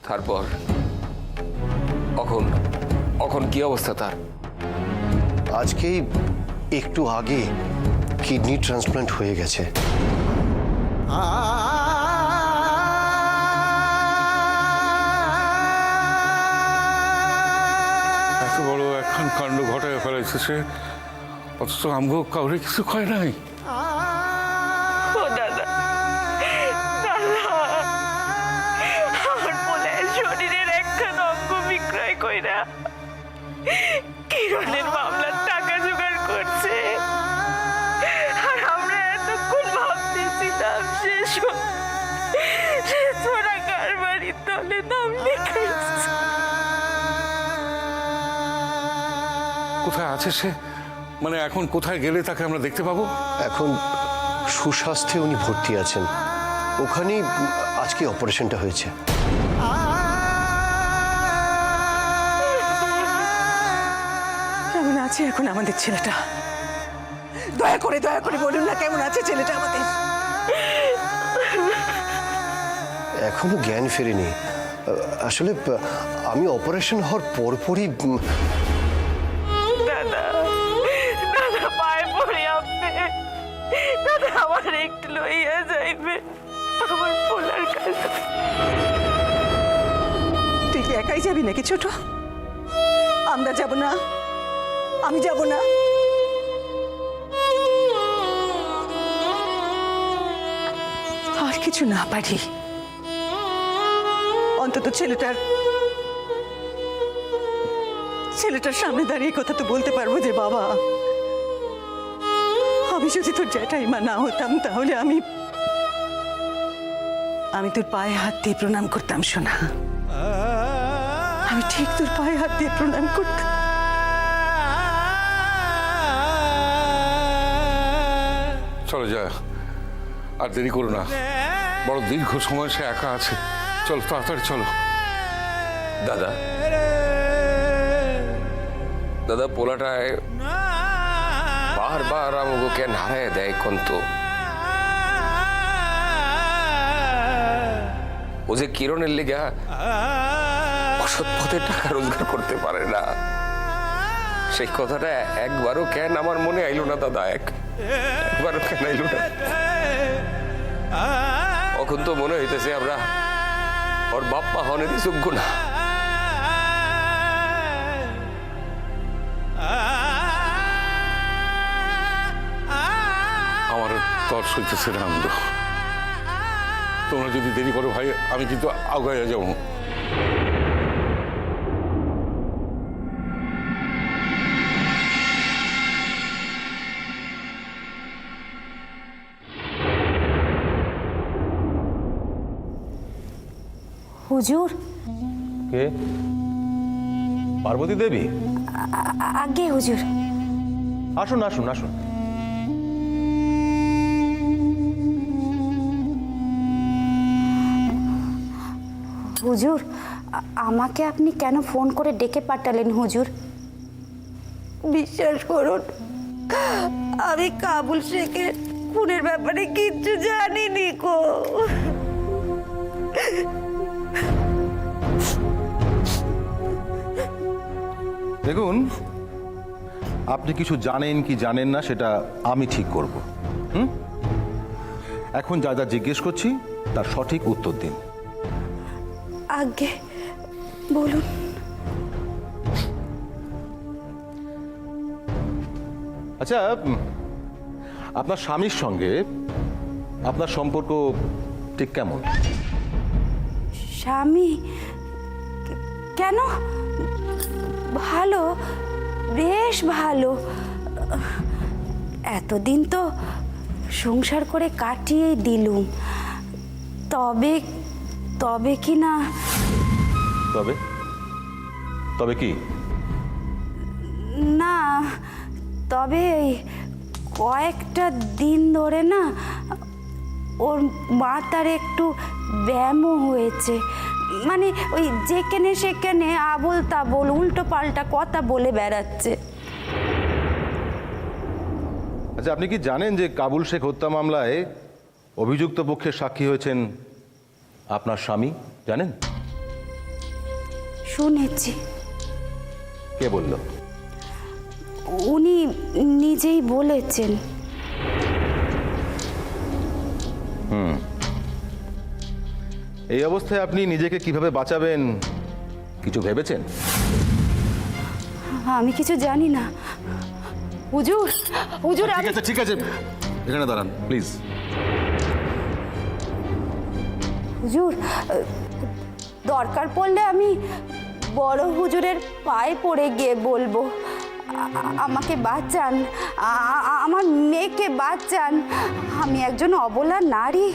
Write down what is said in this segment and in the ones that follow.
তারপর এখন কি অবস্থা তার? আজকেই একটু আগে কিডনি ট্রান্সপ্লান্ট হয়ে গেছে। এত বড় একখান কাণ্ড ঘটায় ফেলেছে সে, অথচ আমগো কাউরে কিছু কয় নাই। ও দাদা, দাদা, আমার পোলার শরীরের একখান অঙ্গ বিক্রয় কইরা কিরণের মামলার টাকা জোগাড় করছে। আর আমরা এতক্ষণ ভাবতেছিলাম সে ছোড়া কারবারির দলে নাম লিখাইছে। কোথায় আছে সে? মানে এখন কোথায় গেলে তাকে আমরা দেখতে পাবো? এখন সুস্বাস্থ্যে উনি ভর্তি আছেন, ওখানেই আজকে অপারেশনটা হয়েছে। কেমন আছে এখন আমাদের ছেলেটা? দয়া করে বলুন না কেমন আছে ছেলেটা আমাদের। এখনো জ্ঞান ফেরেনি। আসলে আমি অপারেশন হওয়ার পরপরই দাদা, দাদা পায়ে পড়ি আপনি, দাদা আমার একটু লইয়া যাইবে আমার পোলার কাছে। তুই কি একাই যাবি নাকি ছোট? আমরা যাব না? আমি যাব না? আর কিছু না পারি, অন্তত ছেলেটার সামনে দাঁড়িয়ে কথা তো বলতে পারবো যে বাবা, আমি যদি তোর জ্যাঠাইমা না হতাম তাহলে আমি তোর পায়ে হাত দিয়ে প্রণাম করতাম সোনা। আমি ঠিক তোর পায়ে হাত দিয়ে প্রণাম করতাম। চলো যা, আর দেরি করো না, বড় দীর্ঘ সময় সে একা আছে। চলো তাড়াতাড়ি চলো। দাদা, দাদা পোলাটায় বারবার আমাকে কেন হারায় দেয় কোন তো? ও যে কিরণের লেগা অসৎ পথে টাকা রোজগার করতে পারে না, সেই কথাটা একবারও কেন আমার মনে আইলো না দাদা? একবারও কেন আইলো না? এখন তো মনে হইতেছে আমরা ওর বাপ মা হনেরই যোগ্য না। আমার তর্স হইতেছে না আনন্দ। তোমরা যদি দেরি করো ভাই, আমি কিন্তু আগাইয়া যাবো। হুজুর। কে? পার্বতী দেবী? আগে হুজুর। আসুন আসুন আসুন। হুজুর, আমাকে আপনি কেন ফোন করে ডেকে পাঠালেন হুজুর? বিশ্বাস করুন, আমি কাবুল শেখের খুনের ব্যাপারে কিচ্ছু জানিনি গো। দেখুন, আপনি কিছু জানেন কি জানেন না সেটা আমি ঠিক করব। এখন যা যা জিজ্ঞেস করছি তার সঠিক উত্তর দিন। আগে বলুন। আচ্ছা, আপনার স্বামীর সঙ্গে আপনার সম্পর্ক ঠিক কেমন? স্বামী? কেন? ভালো, বেশ ভালো। এতদিন তো সংসার করে কাটিয়ে দিলুম। তবে কি না? তবে কি না, তবে কয়েকটা দিন ধরে না ওর মাথার একটু ব্যায়ামও হয়েছে। মানে ওই যেখানে সেখানে আবোল তাবোল উল্টো পাল্টা কথা বলে বেড়াচ্ছে। আচ্ছা, আপনি কি জানেন যে কাবুল শেখ হত্যা মামলায় অভিযুক্ত পক্ষের সাক্ষী হয়েছেন আপনার স্বামী? জানেন? শুনেছি। কে বলল? উনি নিজেই বলেছেন। এই অবস্থায় আপনি নিজেকে কিভাবে বাঁচাবেন কিছু ভেবেছেন? আমি কিছু জানি না হুজুর। হুজুর ঠিক আছে, ঠিক আছে, এখানে দাঁড়ান প্লিজ। হুজুর, দরকার পড়লে আমি বড় হুজুরের পায়ে পড়ে গিয়ে বলবো, আমাকে বাঁচান, আমার মেয়েকে বাঁচান, আমি একজন অবলা নারী।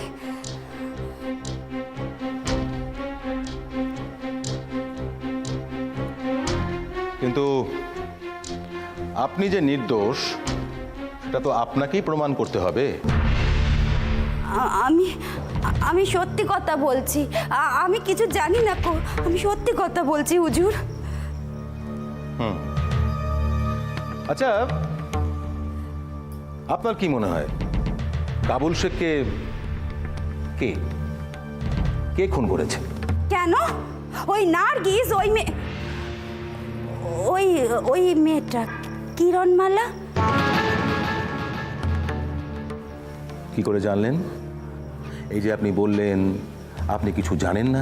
কিন্তু আপনি যে নির্দোষ সেটা তো আপনাকেই প্রমাণ করতে হবে। আমি আমি সত্যি কথা বলছি, আমি কিছু জানি না কো, আমি সত্যি কথা বলছি হুজুর। আচ্ছা, আপনার কি মনে হয় কাবুল শেখকে কে কে খুন করেছে? কেন? ওই নার্গিস, ওই মেয়েটা কিরণমালা। কি করে জানলেন? এই যে আপনি বললেন আপনি কিছু জানেন না।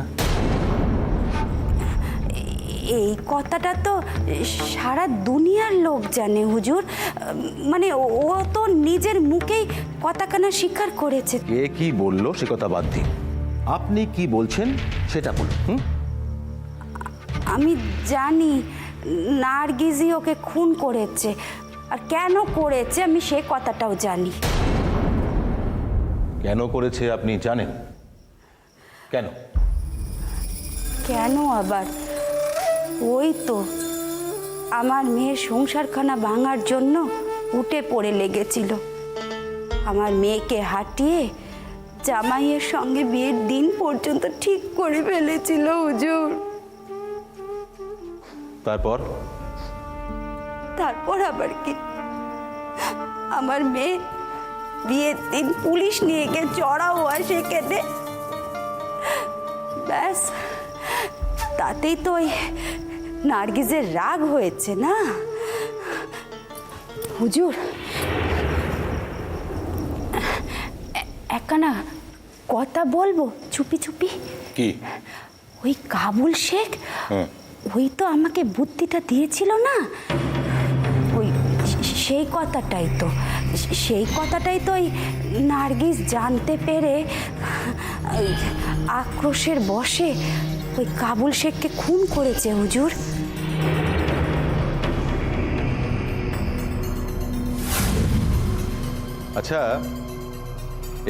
এই কথাটা তো সারা দুনিয়ার লোক জানে হুজুর, মানে ও তো নিজের মুখেই কথাখানা স্বীকার করেছে। কে কি বললো সে কথা বাদ দিন, আপনি কি বলছেন সেটা বলুন। আমি জানি নার্গিসই ওকে খুন করেছে, আর কেন করেছে আমি সে কথাটাও জানি। কেন করেছে আপনি জানেন? কেন? কেন আবার? ওই তো আমার মেয়ের সংসারখানা ভাঙার জন্য উঠে পড়ে লেগেছিল। আমার মেয়েকে হাঁটিয়ে জামাইয়ের সঙ্গে বিয়ের দিন পর্যন্ত ঠিক করে ফেলেছিল হুজুর। তারপর আবার কি? আমার মেয়ে বিয়ের দিন পুলিশ নিয়ে গিয়ে চড়াও হয় সেখানে, ব্যাস তাতেই তো ওই নার্গিসের রাগ হয়েছে না হুজুর। একখানা কথা বলবো চুপি চুপি? কি? ওই কাবুল শেখ, ওই তো আমাকে বুদ্ধিটা দিয়েছিল না, ওই সেই কথাটাই তো ওই নার্গিস জানতে পেরে আক্রোশের বশে ওই কাবুল শেখকে খুন করেছে হুজুর। আচ্ছা,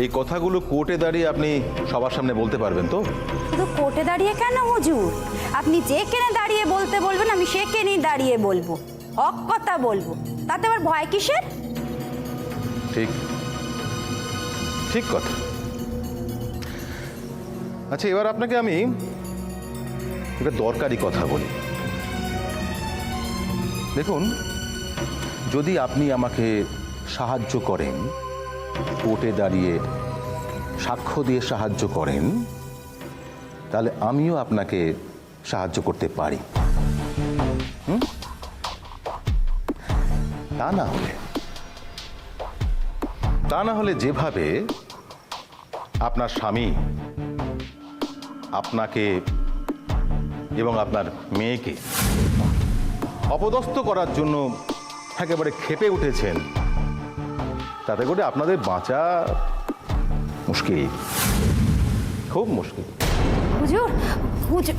এই কথাগুলো কোর্টে দাঁড়িয়ে আপনি সবার সামনে বলতে পারবেন তো? শুধু কোর্টে দাঁড়িয়ে কেন হুজুর, আপনি যেখানে দাঁড়িয়ে বলতে বলবেন আমি সেখানেই দাঁড়িয়ে বলবো, হক কথা বলবো, তাতে আবার ভয় কিসের? ঠিক, ঠিক কথা। আচ্ছা, এবার আপনাকে আমি একটা দরকারি কথা বলি। দেখুন, যদি আপনি আমাকে সাহায্য করেন, কোর্টে দাঁড়িয়ে সাক্ষ্য দিয়ে সাহায্য করেন, তাহলে আমিও আপনাকে সাহায্য করতে পারি। তা না হলে যেভাবে আপনার স্বামী আপনাকে এবং আপনার মেয়েকে অপদস্থ করার জন্য একেবারে ক্ষেপে উঠেছেন, তাতে করে আপনাদের বাঁচা মুশকিল, খুব মুশকিল। হুজুর হুজুর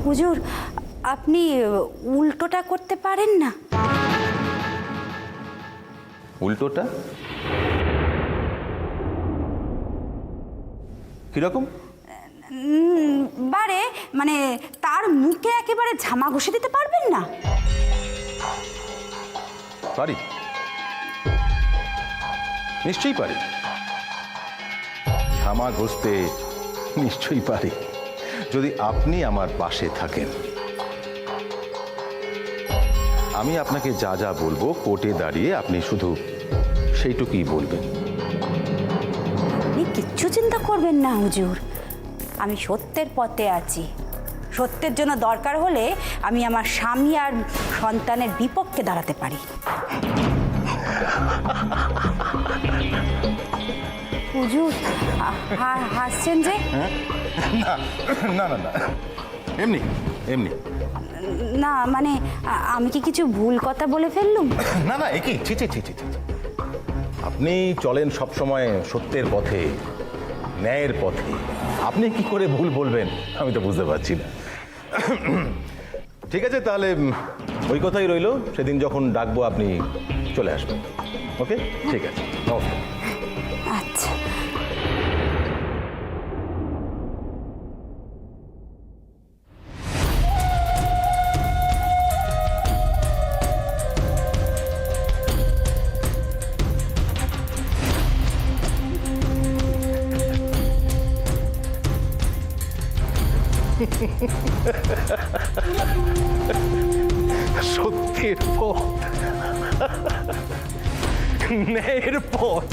হুজুর আপনি উল্টোটা করতে পারেন না? উল্টোটা কিরকম? বারে মানে তার মুখে একেবারে ঝামা ঘষে দিতে পারবেন না? পারি, নিশ্চয়ই পারি। ঝামা ঘষতে নিশ্চয়ই পারি, যদি আপনি আমার পাশে থাকেন। আমি আপনাকে যা যা বলবো কোর্টে দাঁড়িয়ে আপনি শুধু সেইটুকুই বলবেন। আপনি কিচ্ছু চিন্তা করবেন না হুজুর, আমি সত্যের পথে আছি, সত্যের জন্য দরকার হলে আমি আমার স্বামী আর সন্তানের বিপক্ষে দাঁড়াতে পারি। হুজুর হাসছেন যে? না না না না, এমনি এমনি। না মানে আমি কি কিছু ভুল কথা বলে ফেললুম? না না, একই ছি ছি ছি ছি ছি। আপনি চলেন সবসময় সত্যের পথে, ন্যায়ের পথে। আপনি কি করে ভুল বলবেন আমি তো বুঝতে পারছি না। ঠিক আছে, তাহলে ওই কথাই রইলো, সেদিন যখন ডাকবো আপনি চলে আসবেন। ওকে, ঠিক আছে, নমস্কার। আচ্ছা। সত্যের পথ, ন্যায়ের পথ।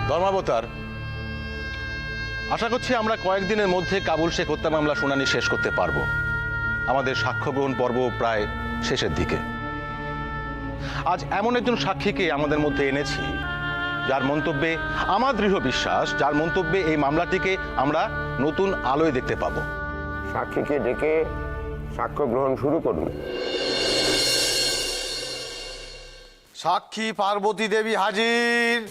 ধর্মাবতার, আশা করছি আমরা কয়েকদিনের মধ্যে কাবুল শেখ হত্যা মামলা শুনানি শেষ করতে পারবো। আমাদের সাক্ষ্য গ্রহণ পর্ব প্রায় শেষের দিকে। আজ এমন একজন সাক্ষীকে আমাদের মধ্যে এনেছি যার মন্তব্যে আমার দৃঢ় বিশ্বাস, যার মন্তব্যে এই মামলাটিকে আমরা নতুন আলোয় দেখতে পাবো। সাক্ষীকে ডেকে সাক্ষ্য গ্রহণ শুরু করুন। সাক্ষী পার্বতী দেবী হাজির।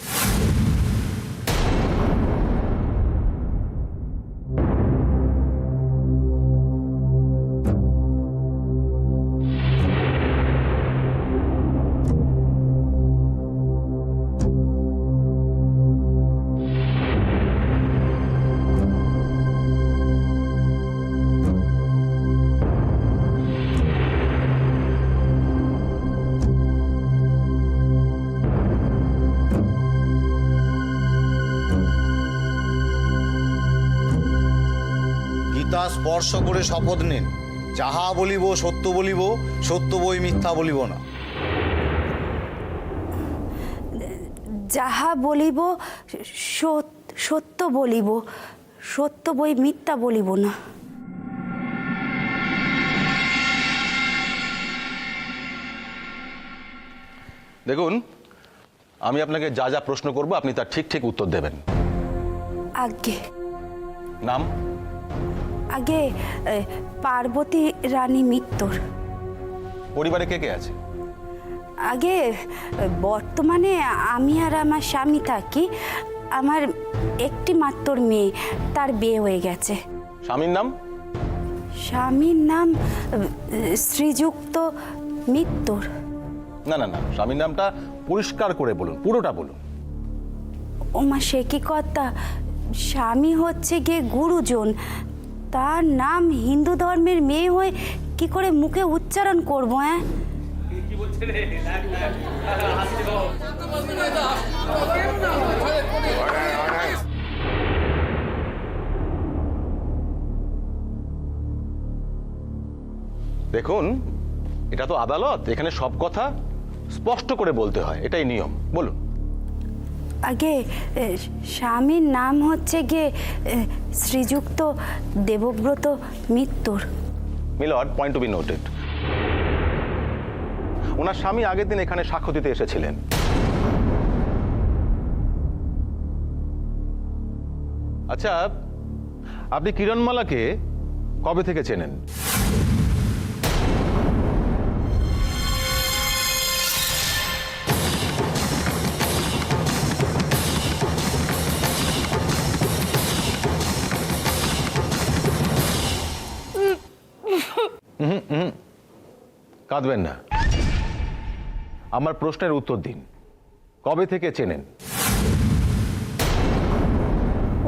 গীতা স্পর্শ করে শপথ নিন, যাহা বলিব সত্য বলিব, সত্য বই মিথ্যা বলিব না। যাহা বলিব সত্য বলিব, সত্য বই মিথ্যা বলিব না। দেখুন, আমি আপনাকে যা যা প্রশ্ন করব আপনি তার ঠিক ঠিক উত্তর দেবেন। আগে নাম? আগে পার্বতী রানী মিত্তর। পরিবারে কে কে আছে? আগে বর্তমানে আমি আর আমার স্বামী থাকি। আমার একটি মাত্র মেয়ে, তার বিয়ে হয়ে গেছে। স্বামীর নাম? স্বামীর নাম শ্রীযুক্ত মিত্তর। না না না, স্বামীর নামটা পরিষ্কার করে বলুন, পুরোটা বলুন। ওমা, সে কি কথা! স্বামী হচ্ছে গিয়ে গুরুজন, তার নাম হিন্দু ধর্মের মেয়ে হয়ে কি করে মুখে উচ্চারণ করবো? হ্যাঁ, দেখুন, এটা তো আদালত, এখানে সব কথা স্পষ্ট করে বলতে হয়, এটাই নিয়ম। বলুন। আগে স্বামীর নাম হচ্ছে গিয়ে Sriyukta Debabrata Mitra. Milord, point to be noted. ওনার স্বামী আগের দিন এখানে সাক্ষ্য দিতে এসেছিলেন। আচ্ছা, আপনি কিরণমালাকে কবে থেকে চেনেন? কাঁদবেন না, আমার প্রশ্নের উত্তর দিন। কবে থেকে চেনেন?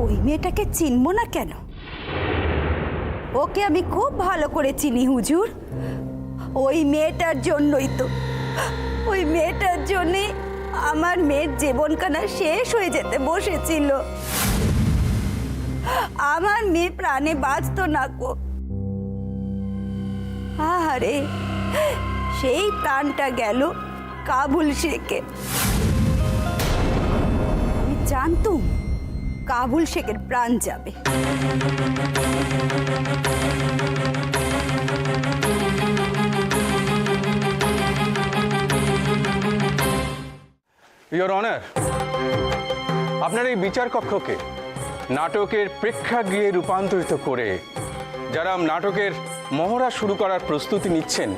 ওই মেয়েটাকে চিনবো না কেন? ওকে আমি খুব ভালো করে চিনি হুজুর। ওই মেয়েটার জন্যই তো, ওই মেয়েটার জন্যই আমার মেয়ের জীবনখানা শেষ হয়ে যেতে বসেছিল। আমার মেয়ে প্রাণে বাঁচতো না গো। আরে সেই প্রাণটা গেল কাবুল শেখে। আমি জানতুম কাবুল শেখের প্রাণ যাবে। ইয়োর অনার, আপনার এই বিচার কক্ষকে নাটকের প্রেক্ষাগৃহে রূপান্তরিত করে যারা নাটকের মহড়া শুরু করার প্রস্তুতি নিচ্ছেন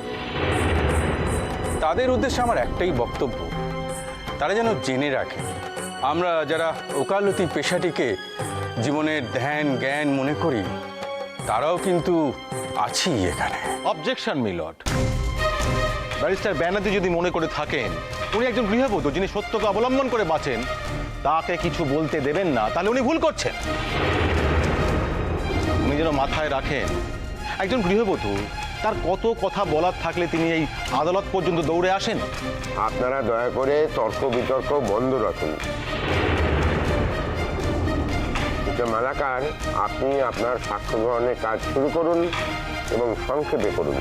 তাদের উদ্দেশ্যে আমার একটাই বক্তব্য, তারা যেন জেনে রাখে আমরা যারা ওকালতি পেশাটিকে জীবনের ধ্যান জ্ঞান মনে করি তারাও কিন্তু আছি এখানে। অবজেকশন মিলট। ব্যারিস্টার ব্যানার্জি যদি মনে করে থাকেন উনি একজন গৃহবধূ যিনি সত্যকে অবলম্বন করে বাঁচেন, তাকে কিছু বলতে দেবেন না, তাহলে উনি ভুল করছেন। উনি যেন মাথায় রাখেন একজন গৃহবধূ তার কত কথা বলার থাকলে তিনি এই আদালত পর্যন্ত দৌড়ে আসেন। আপনারা দয়া করে তর্ক বিতর্ক বন্ধ রাখুন। মিস্টার মালাকার, আপনি আপনার সাক্ষ্য গ্রহণের কাজ শুরু করুন এবং সংক্ষেপে করুন।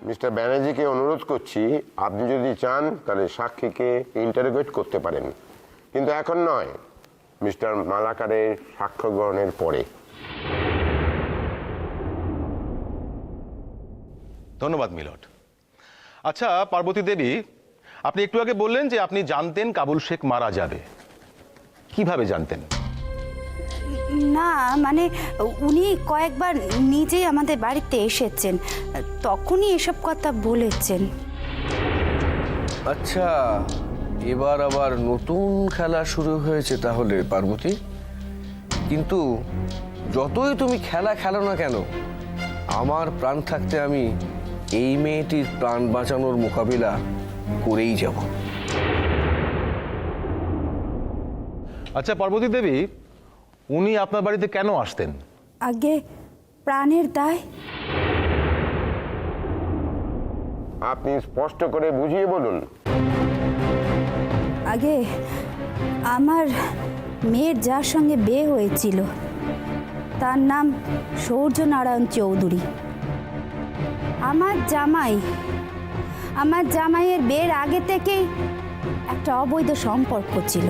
মিস্টার ব্যানার্জিকে অনুরোধ করছি, আপনি যদি চান তাহলে সাক্ষীকে ইন্টারোগেট করতে পারেন, কিন্তু এখন নয়, মিস্টার মালাকারের সাক্ষ্য গ্রহণের পরে। ধন্যবাদ মিলট। আচ্ছা পার্বতী দেবী, আপনি একটু আগে বললেন যে আপনি জানতেন কাবুল শেখ মারা যাবে। কিভাবে জানতেন? না মানে উনি কয়েকবার নিজেই আমাদের বাড়িতে এসেছেন, তখনই এসব কথা বলেছেন। আচ্ছা, এবার আবার নতুন খেলা শুরু হয়েছে তাহলে পার্বতী। কিন্তু যতই তুমি খেলা খেলো না কেন, আমার প্রাণ থাকতে আমি এই মেয়েটির প্রাণ বাঁচানোর মোকাবিলা করেই যাব। আচ্ছা পার্বতী দেবী, উনি আপনার বাড়িতে কেন আসতেন? আগে প্রাণের দায়। আপনি স্পষ্ট করে বুঝিয়ে বলুন। আগে আমার মেয়ের যার সঙ্গে বিয়ে হয়েছিল তার নাম সূর্যনারায়ণ চৌধুরী। আমার জামাইয়ের বিয়ের আগে থেকেই একটা অবৈধ সম্পর্ক ছিল।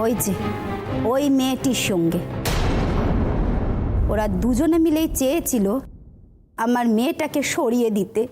ওই যে ওই মেয়েটির সঙ্গে ওরা দুজনে মিলেই চেয়েছিল আমার মেয়েটাকে সরিয়ে দিতে।